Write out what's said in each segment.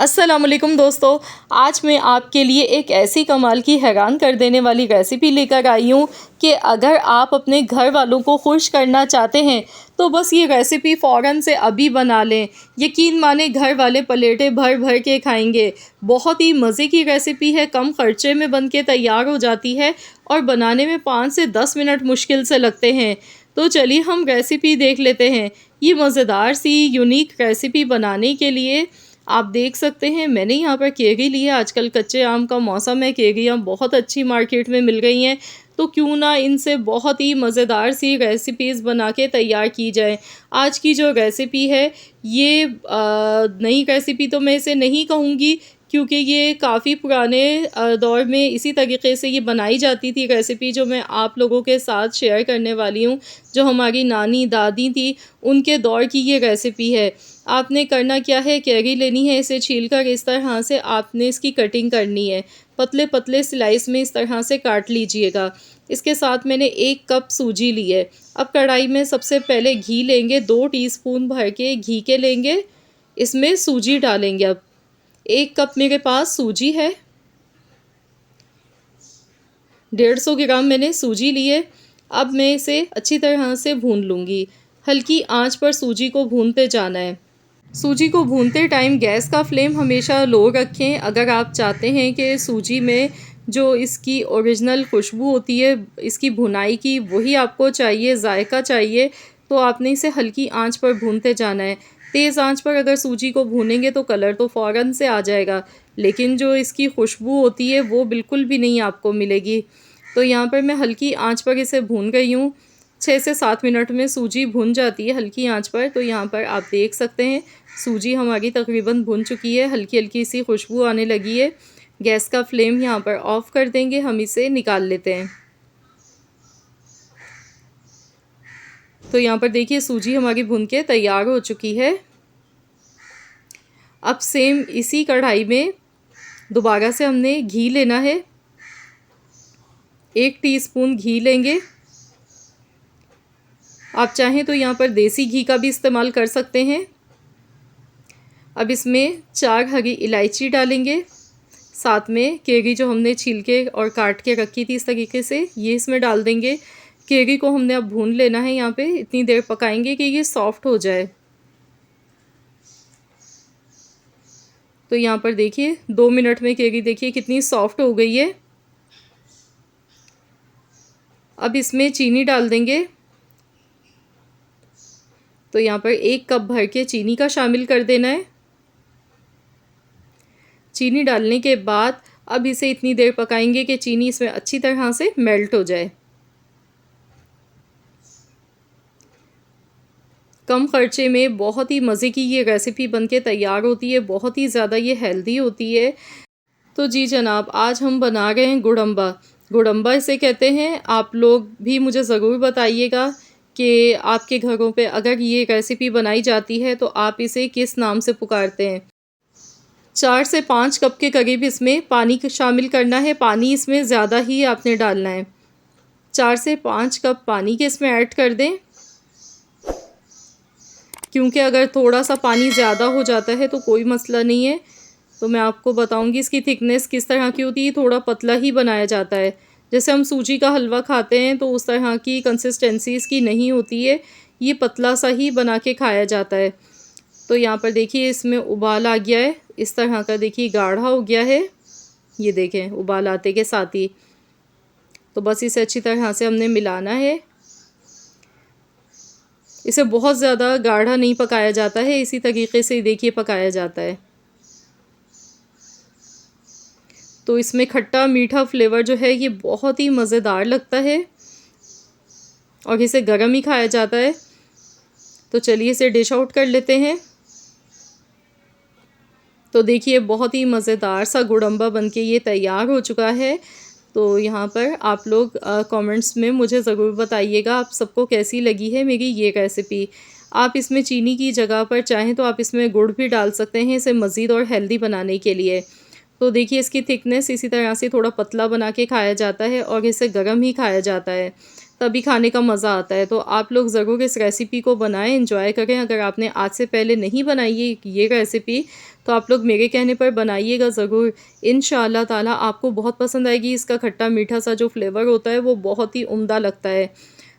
अस्सलाम वालेकुम दोस्तों। आज मैं आपके लिए एक ऐसी कमाल की हैरान कर देने वाली रेसिपी लेकर आई हूँ कि अगर आप अपने घर वालों को खुश करना चाहते हैं तो बस ये रेसिपी फ़ौरन से अभी बना लें। यकीन माने घर वाले प्लेटें भर भर के खाएंगे। बहुत ही मज़े की रेसिपी है, कम खर्चे में बन के तैयार हो जाती है और बनाने में 5 से 10 मिनट मुश्किल से लगते हैं। तो चलिए हम रेसिपी देख लेते हैं। ये मज़ेदार सी यूनिक रेसिपी बनाने के लिए आप देख सकते हैं मैंने यहाँ पर केरी ली है। आजकल कच्चे आम का मौसम है, केरियाँ बहुत अच्छी मार्केट में मिल रही हैं, तो क्यों ना इनसे बहुत ही मज़ेदार सी रेसिपीज़ बना के तैयार की जाए। आज की जो रेसिपी है ये नई रेसिपी तो मैं इसे नहीं कहूँगी, क्योंकि ये काफ़ी पुराने दौर में इसी तरीके से ये बनाई जाती थी रेसिपी, जो मैं आप लोगों के साथ शेयर करने वाली हूँ। जो हमारी नानी दादी थी उनके दौर की ये रेसिपी है। आपने करना क्या है, कैरी लेनी है, इसे छीलकर इस तरह से आपने इसकी कटिंग करनी है। पतले पतले स्लाइस में इस तरह से काट लीजिएगा। इसके साथ मैंने 1 कप सूजी ली है। अब कढ़ाई में सबसे पहले घी लेंगे, 2 टीस्पून भर के घी के लेंगे। इसमें सूजी डालेंगे। अब 1 कप मेरे पास सूजी है, 150 ग्राम मैंने सूजी ली है। अब मैं इसे अच्छी तरह से भून लूँगी। हल्की आंच पर सूजी को भूनते जाना है। सूजी को भूनते टाइम गैस का फ्लेम हमेशा लो रखें। अगर आप चाहते हैं कि सूजी में जो इसकी ओरिजिनल खुशबू होती है इसकी भुनाई की, वही आपको चाहिए, जायका चाहिए, तो आपने इसे हल्की आंच पर भूनते जाना है। तेज़ आंच पर अगर सूजी को भूनेंगे तो कलर तो फ़ौरन से आ जाएगा, लेकिन जो इसकी खुशबू होती है वो बिल्कुल भी नहीं आपको मिलेगी। तो यहाँ पर मैं हल्की आंच पर इसे भून गई हूँ। 6 से 7 मिनट में सूजी भुन जाती है हल्की आंच पर। तो यहाँ पर आप देख सकते हैं सूजी हमारी तकरीबन भुन चुकी है, हल्की हल्की सी खुशबू आने लगी है। गैस का फ्लेम यहाँ पर ऑफ़ कर देंगे, हम इसे निकाल लेते हैं। तो यहाँ पर देखिए सूजी हमारी भुन के तैयार हो चुकी है। अब सेम इसी कढ़ाई में दोबारा से हमने घी लेना है। 1 टीस्पून घी लेंगे। आप चाहें तो यहाँ पर देसी घी का भी इस्तेमाल कर सकते हैं। अब इसमें 4 हरी इलायची डालेंगे। साथ में केरी जो हमने छील के और काट के रखी थी इस तरीके से, ये इसमें डाल देंगे। केरी को हमने अब भून लेना है, यहाँ पे इतनी देर पकाएंगे कि ये सॉफ्ट हो जाए। तो यहाँ पर देखिए 2 मिनट में केरी देखिए कितनी सॉफ्ट हो गई है। अब इसमें चीनी डाल देंगे। तो यहाँ पर 1 कप भर के चीनी का शामिल कर देना है। चीनी डालने के बाद अब इसे इतनी देर पकाएंगे कि चीनी इसमें अच्छी तरह से मेल्ट हो जाए। कम खर्चे में बहुत ही मज़े की ये रेसिपी बनके तैयार होती है, बहुत ही ज़्यादा ये हेल्दी होती है। तो जी जनाब, आज हम बना रहे हैं गुड़म्बा। गुड़म्बा इसे कहते हैं। आप लोग भी मुझे ज़रूर बताइएगा कि आपके घरों पे अगर ये रेसिपी बनाई जाती है तो आप इसे किस नाम से पुकारते हैं। 4 से 5 कप के करीब इसमें पानी शामिल करना है। पानी इसमें ज़्यादा ही आपने डालना है। 4 से 5 कप पानी के इसमें ऐड कर दें, क्योंकि अगर थोड़ा सा पानी ज़्यादा हो जाता है तो कोई मसला नहीं है। तो मैं आपको बताऊंगी इसकी थिकनेस किस तरह की होती है। थोड़ा पतला ही बनाया जाता है, जैसे हम सूजी का हलवा खाते हैं तो उस तरह की कंसिस्टेंसी इसकी नहीं होती है। ये पतला सा ही बना के खाया जाता है। तो यहाँ पर देखिए इसमें उबाल आ गया है, इस तरह का देखिए गाढ़ा हो गया है। ये देखें उबाल आते के साथ ही। तो बस इसे अच्छी तरह से हमने मिलाना है। इसे बहुत ज़्यादा गाढ़ा नहीं पकाया जाता है, इसी तरीके से देखिए पकाया जाता है। तो इसमें खट्टा मीठा फ्लेवर जो है ये बहुत ही मज़ेदार लगता है और इसे गरम ही खाया जाता है। तो चलिए इसे डिश आउट कर लेते हैं। तो देखिए बहुत ही मज़ेदार सा गुड़म्बा बनके ये तैयार हो चुका है। तो यहाँ पर आप लोग कमेंट्स में मुझे ज़रूर बताइएगा आप सबको कैसी लगी है मेरी ये रेसिपी। आप इसमें चीनी की जगह पर चाहें तो आप इसमें गुड़ भी डाल सकते हैं, इसे मज़ीद और हेल्दी बनाने के लिए। तो देखिए इसकी थिकनेस इसी तरह से थोड़ा पतला बना के खाया जाता है और इसे गरम ही खाया जाता है, तभी खाने का मज़ा आता है। तो आप लोग ज़रूर इस रेसिपी को बनाएं, एंजॉय करें। अगर आपने आज से पहले नहीं बनाई ये रेसिपी तो आप लोग मेरे कहने पर बनाइएगा ज़रूर। इंशाअल्लाह ताला आपको बहुत पसंद आएगी। इसका खट्टा मीठा सा जो फ्लेवर होता है वो बहुत ही उम्दा लगता है।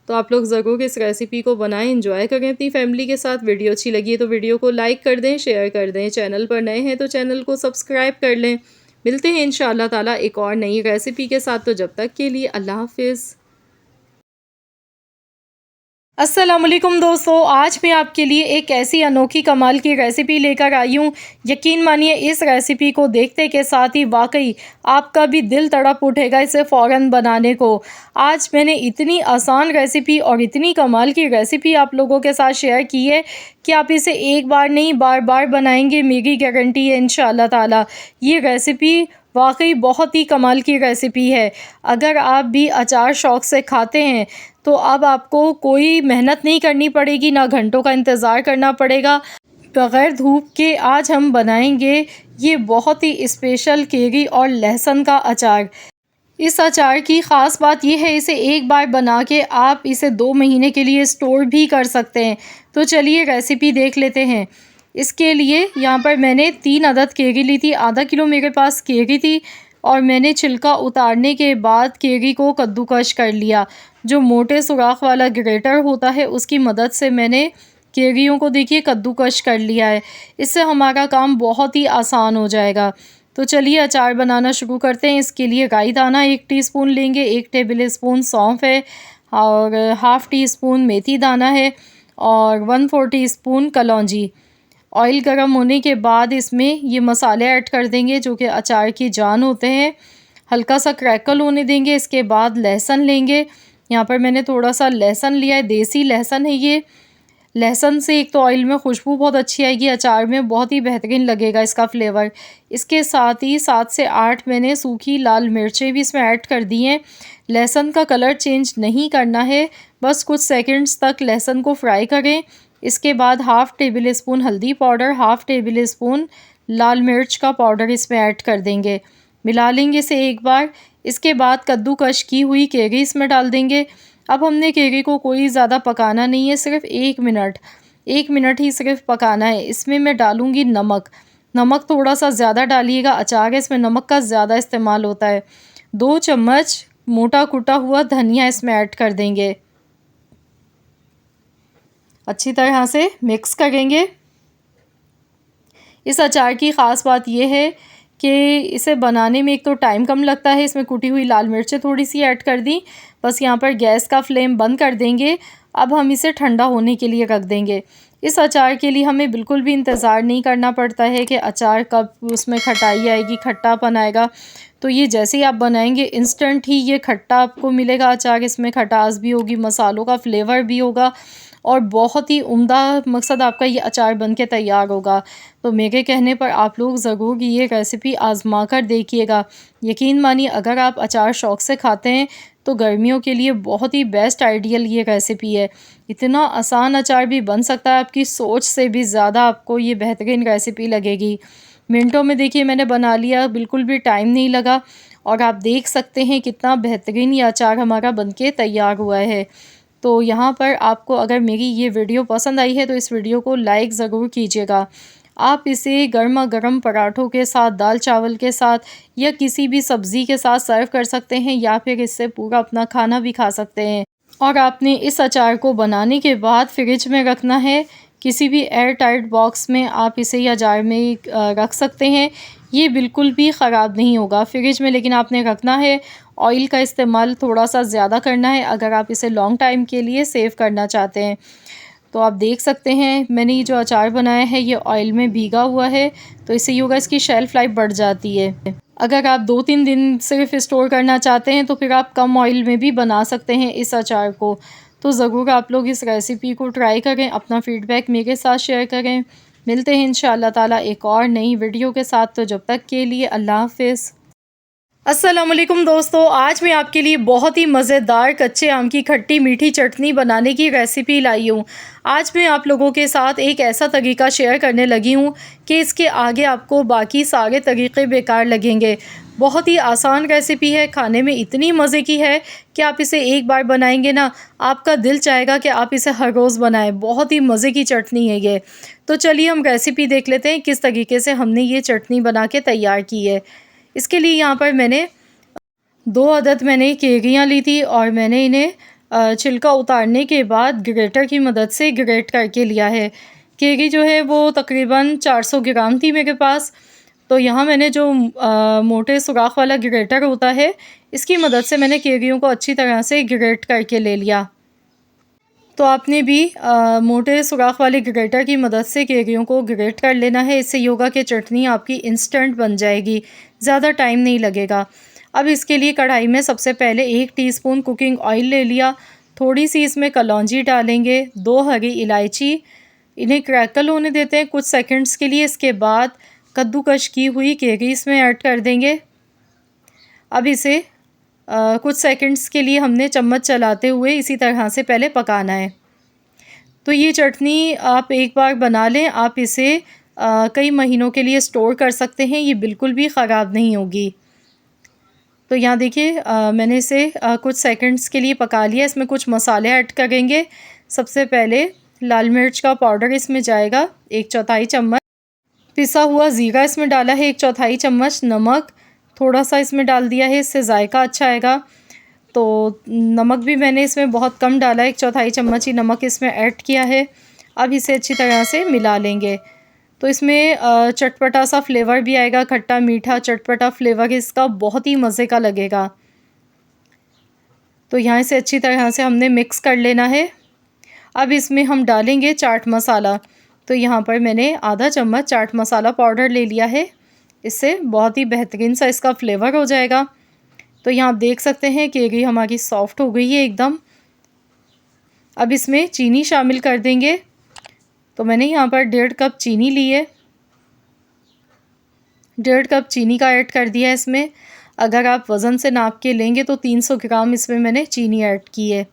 तो आप लोग ज़रूर इस रेसिपी को बनाएं, एंजॉय करें अपनी फैमिली के साथ। वीडियो अच्छी लगी है तो वीडियो को लाइक कर दें, शेयर कर दें। चैनल पर नए हैं तो चैनल को सब्सक्राइब कर लें। मिलते हैं इंशाअल्लाह ताला एक और नई रेसिपी के साथ। तो जब तक के लिए अल्लाह हाफ़िज़। अस्सलामुअलैकुम दोस्तों, आज मैं आपके लिए एक ऐसी अनोखी कमाल की रेसिपी लेकर आई हूँ। यकीन मानिए इस रेसिपी को देखते के साथ ही वाकई आपका भी दिल तड़प उठेगा इसे फ़ौरन बनाने को। आज मैंने इतनी आसान रेसिपी और इतनी कमाल की रेसिपी आप लोगों के साथ शेयर की है कि आप इसे एक बार नहीं बार बार बनाएंगे, मेरी गारंटी है इंशाअल्लाह ताला। ये रेसिपी वाकई बहुत ही कमाल की रेसिपी है। अगर आप भी अचार शौक़ से खाते हैं तो अब आपको कोई मेहनत नहीं करनी पड़ेगी, ना घंटों का इंतज़ार करना पड़ेगा। बग़ैर धूप के आज हम बनाएंगे ये बहुत ही स्पेशल कैरी और लहसुन का अचार। इस अचार की ख़ास बात यह है, इसे एक बार बना के आप इसे 2 महीने के लिए स्टोर भी कर सकते हैं। तो चलिए रेसिपी देख लेते हैं। इसके लिए यहाँ पर मैंने 3 अदद कैरी ली थी। आधा किलो मेरे पास कैरी थी और मैंने छिलका उतारने के बाद कैरी को कद्दूकश कर लिया। जो मोटे सुराख वाला ग्रेटर होता है उसकी मदद से मैंने कैरियों को देखिए कद्दूकश कर लिया है। इससे हमारा काम बहुत ही आसान हो जाएगा। तो चलिए अचार बनाना शुरू करते हैं। इसके लिए राई दाना 1 टीस्पून लेंगे, 1 टेबल स्पून सौंफ है और हाफ़ टी स्पून मेथी दाना है और 1/4 टीस्पून कलौंजी। ऑयल गर्म होने के बाद इसमें ये मसाले ऐड कर देंगे जो कि अचार की जान होते हैं। हल्का सा क्रैकल होने देंगे। इसके बाद लहसुन लेंगे। यहाँ पर मैंने थोड़ा सा लहसुन लिया है, देसी लहसुन है ये। लहसुन से एक तो ऑयल में खुशबू बहुत अच्छी आएगी, अचार में बहुत ही बेहतरीन लगेगा इसका फ्लेवर। इसके साथ ही 7 से 8 मैंने सूखी लाल मिर्चें भी इसमें ऐड कर दी हैं। लहसुन का कलर चेंज नहीं करना है, बस कुछ सेकंड्स तक लहसुन को फ्राई करें। इसके बाद हाफ़ टेबल स्पून हल्दी पाउडर, हाफ़ टेबल स्पून लाल मिर्च का पाउडर इसमें ऐड कर देंगे। मिला लेंगे इसे एक बार। इसके बाद कद्दूकश की हुई कैरी इसमें डाल देंगे। अब हमने कैरी को कोई ज़्यादा पकाना नहीं है, सिर्फ 1 मिनट ही सिर्फ पकाना है। इसमें मैं डालूँगी नमक। नमक थोड़ा सा ज़्यादा डालिएगा, अचार है इसमें नमक का ज़्यादा इस्तेमाल होता है। 2 चम्मच मोटा कुटा हुआ धनिया इसमें ऐड कर देंगे। अच्छी तरह से मिक्स करेंगे। इस अचार की ख़ास बात यह है कि इसे बनाने में एक तो टाइम कम लगता है। इसमें कुटी हुई लाल मिर्चें थोड़ी सी ऐड कर दी। बस यहाँ पर गैस का फ्लेम बंद कर देंगे। अब हम इसे ठंडा होने के लिए रख देंगे। इस अचार के लिए हमें बिल्कुल भी इंतज़ार नहीं करना पड़ता है कि अचार कब उसमें खटाई आएगी, खट्टापन आएगा। तो ये जैसे ही आप बनाएंगे इंस्टेंट ही ये खट्टा आपको मिलेगा अचार। इसमें खटास भी होगी, मसालों का फ्लेवर भी होगा और बहुत ही उम्दा मकसद आपका ये अचार बन के तैयार होगा। तो मेरे कहने पर आप लोग ज़रूर ये रेसिपी आज़मा कर देखिएगा। यकीन मानिए अगर आप अचार शौक़ से खाते हैं तो गर्मियों के लिए बहुत ही बेस्ट आइडियल ये रेसिपी है। इतना आसान अचार भी बन सकता है, आपकी सोच से भी ज़्यादा आपको ये बेहतरीन रेसिपी लगेगी। मिनटों में देखिए मैंने बना लिया, बिल्कुल भी टाइम नहीं लगा और आप देख सकते हैं कितना बेहतरीन ये अचार हमारा बनके तैयार हुआ है। तो यहाँ पर आपको अगर मेरी ये वीडियो पसंद आई है तो इस वीडियो को लाइक ज़रूर कीजिएगा। आप इसे गर्मा गर्म पराठों के साथ, दाल चावल के साथ या किसी भी सब्ज़ी के साथ सर्व कर सकते हैं या फिर इससे पूरा अपना खाना भी खा सकते हैं। और आपने इस अचार को बनाने के बाद फ्रिज में रखना है। किसी भी एयर टाइट बॉक्स में आप इसे या जार में रख सकते हैं। ये बिल्कुल भी ख़राब नहीं होगा फ्रिज में, लेकिन आपने रखना है। ऑयल का इस्तेमाल थोड़ा सा ज़्यादा करना है अगर आप इसे लॉन्ग टाइम के लिए सेव करना चाहते हैं। तो आप देख सकते हैं मैंने ये जो अचार बनाया है ये ऑयल में भीगा हुआ है, तो इससे ये होगा इसकी शेल्फ़ लाइफ बढ़ जाती है। अगर आप 2-3 दिन सिर्फ स्टोर करना चाहते हैं तो फिर आप कम ऑयल में भी बना सकते हैं इस अचार को। तो ज़रूर आप लोग इस रेसिपी को ट्राई करें, अपना फ़ीडबैक मेरे साथ शेयर करें। मिलते हैं इंशाअल्लाह ताला एक और नई वीडियो के साथ। तो जब तक के लिए अल्लाह हाफ़िज़। अस्सलामुअलैकुम दोस्तों, आज मैं आपके लिए बहुत ही मज़ेदार कच्चे आम की खट्टी मीठी चटनी बनाने की रेसिपी लाई हूँ। आज मैं आप लोगों के साथ एक ऐसा तरीका शेयर करने लगी हूँ कि इसके आगे आपको बाकी सारे तरीक़े बेकार लगेंगे। बहुत ही आसान रेसिपी है, खाने में इतनी मज़े की है कि आप इसे एक बार बनाएंगे ना आपका दिल चाहेगा कि आप इसे हर रोज़ बनाएं। बहुत ही मज़े की चटनी है ये। तो चलिए हम रेसिपी देख लेते हैं किस तरीके से हमने ये चटनी बना के तैयार की है। इसके लिए यहाँ पर मैंने 2 अदद मैंने केरियाँ ली थी और मैंने इन्हें छिलका उतारने के बाद ग्रेटर की मदद से ग्रेट करके लिया है। केरी जो है वो तकरीबन 400 ग्राम थी मेरे पास। तो यहाँ मैंने जो मोटे सुराख वाला ग्रेटर होता है, इसकी मदद से मैंने केरियों को अच्छी तरह से ग्रेट करके ले लिया। तो आपने भी मोटे सुराख वाले ग्रेटर की मदद से केरियों को ग्रेट कर लेना है। इससे योगा की चटनी आपकी इंस्टेंट बन जाएगी, ज़्यादा टाइम नहीं लगेगा। अब इसके लिए कढ़ाई में सबसे पहले 1 टीस्पून कुकिंग ऑयल ले लिया। थोड़ी सी इसमें कलौंजी डालेंगे, 2 हरी इलायची, इन्हें क्रैकल होने देते हैं कुछ सेकंड्स के लिए। इसके बाद कद्दूकश की हुई केरी इसमें ऐड कर देंगे। अब इसे कुछ सेकंड्स के लिए हमने चम्मच चलाते हुए इसी तरह से पहले पकाना है। तो ये चटनी आप एक बार बना लें, आप इसे कई महीनों के लिए स्टोर कर सकते हैं, ये बिल्कुल भी ख़राब नहीं होगी। तो यहाँ देखिए मैंने इसे कुछ सेकंड्स के लिए पका लिया। इसमें कुछ मसाले ऐड करेंगे। सबसे पहले लाल मिर्च का पाउडर इसमें जाएगा 1/4 चम्मच, पिसा हुआ ज़ीरा इसमें डाला है 1/4 चम्मच, नमक थोड़ा सा इसमें डाल दिया है, इससे जायका अच्छा आएगा। तो नमक भी मैंने इसमें बहुत कम डाला है, 1/4 चम्मच ही नमक इसमें ऐड किया है। अब इसे अच्छी तरह से मिला लेंगे। तो इसमें चटपटा सा फ्लेवर भी आएगा, खट्टा मीठा चटपटा फ्लेवर इसका बहुत ही मज़े का लगेगा। तो यहाँ इसे अच्छी तरह से हमने मिक्स कर लेना है। अब इसमें हम डालेंगे चाट मसाला। तो यहाँ पर मैंने आधा चम्मच चाट मसाला पाउडर ले लिया है, इससे बहुत ही बेहतरीन सा इसका फ्लेवर हो जाएगा। तो यहाँ आप देख सकते हैं केरी हमारी सॉफ्ट हो गई है एकदम। अब इसमें चीनी शामिल कर देंगे। तो मैंने यहाँ पर 1.5 कप चीनी ली है, 1.5 कप चीनी का ऐड कर दिया है इसमें। अगर आप वज़न से नाप के लेंगे तो 300 ग्राम इसमें मैंने चीनी ऐड की है।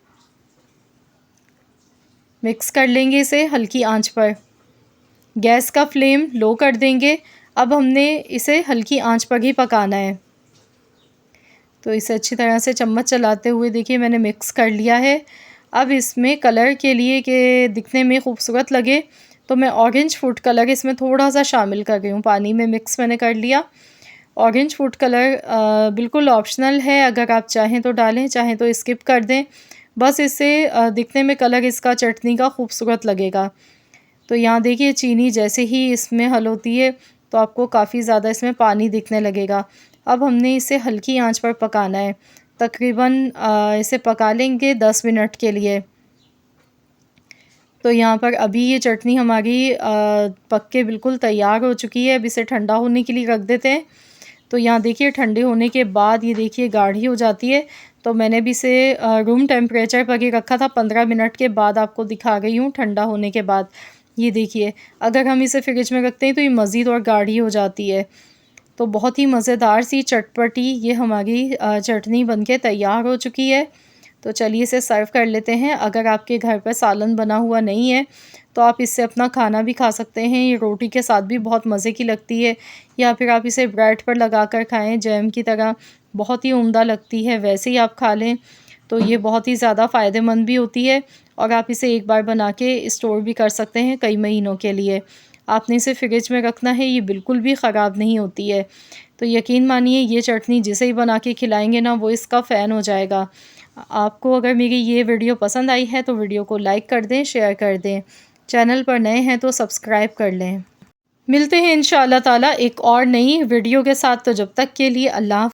मिक्स कर लेंगे इसे हल्की आंच पर। गैस का फ्लेम लो कर देंगे। अब हमने इसे हल्की आंच पर ही पकाना है। तो इसे अच्छी तरह से चम्मच चलाते हुए देखिए मैंने मिक्स कर लिया है। अब इसमें कलर के लिए कि दिखने में खूबसूरत लगे तो मैं ऑरेंज फूड कलर इसमें थोड़ा सा शामिल कर रही हूँ। पानी में मिक्स मैंने कर लिया। ऑरेंज फूड कलर बिल्कुल ऑप्शनल है, अगर आप चाहें तो डालें, चाहें तो स्किप कर दें। बस इससे दिखने में कलर इसका चटनी का खूबसूरत लगेगा। तो यहाँ देखिए चीनी जैसे ही इसमें हल होती है तो आपको काफ़ी ज़्यादा इसमें पानी दिखने लगेगा। अब हमने इसे हल्की आंच पर पकाना है। तकरीबन इसे पका लेंगे 10 मिनट के लिए। तो यहाँ पर अभी ये चटनी हमारी पक के बिल्कुल तैयार हो चुकी है। अब इसे ठंडा होने के लिए रख देते हैं। तो यहाँ देखिए ठंडे होने के बाद ये देखिए गाढ़ी हो जाती है। तो मैंने भी इसे रूम टेम्परेचर पर ही रखा था। 15 मिनट के बाद आपको दिखा गई हूँ ठंडा होने के बाद। ये देखिए अगर हम इसे फ्रिज में रखते हैं तो ये मज़ीद और गाढ़ी हो जाती है। तो बहुत ही मज़ेदार सी चटपटी ये हमारी चटनी बनके तैयार हो चुकी है। तो चलिए इसे सर्व कर लेते हैं। अगर आपके घर पर सालन बना हुआ नहीं है तो आप इससे अपना खाना भी खा सकते हैं। ये रोटी के साथ भी बहुत मज़े की लगती है, या फिर आप इसे ब्रेड पर लगा कर खाएँ जैम की तरह, बहुत ही उम्दा लगती है। वैसे ही आप खा लें तो ये बहुत ही ज़्यादा फ़ायदेमंद भी होती है और आप इसे एक बार बना के स्टोर भी कर सकते हैं कई महीनों के लिए। आपने इसे फ्रिज में रखना है, ये बिल्कुल भी ख़राब नहीं होती है। तो यकीन मानिए ये चटनी जिसे ही बना के खिलाएंगे ना वो इसका फ़ैन हो जाएगा। आपको अगर मेरी ये वीडियो पसंद आई है तो वीडियो को लाइक कर दें, शेयर कर दें। चैनल पर नए हैं तो सब्सक्राइब कर लें। मिलते हैं इंशाअल्लाह ताला एक और नई वीडियो के साथ। तो जब तक के लिए अल्लाह।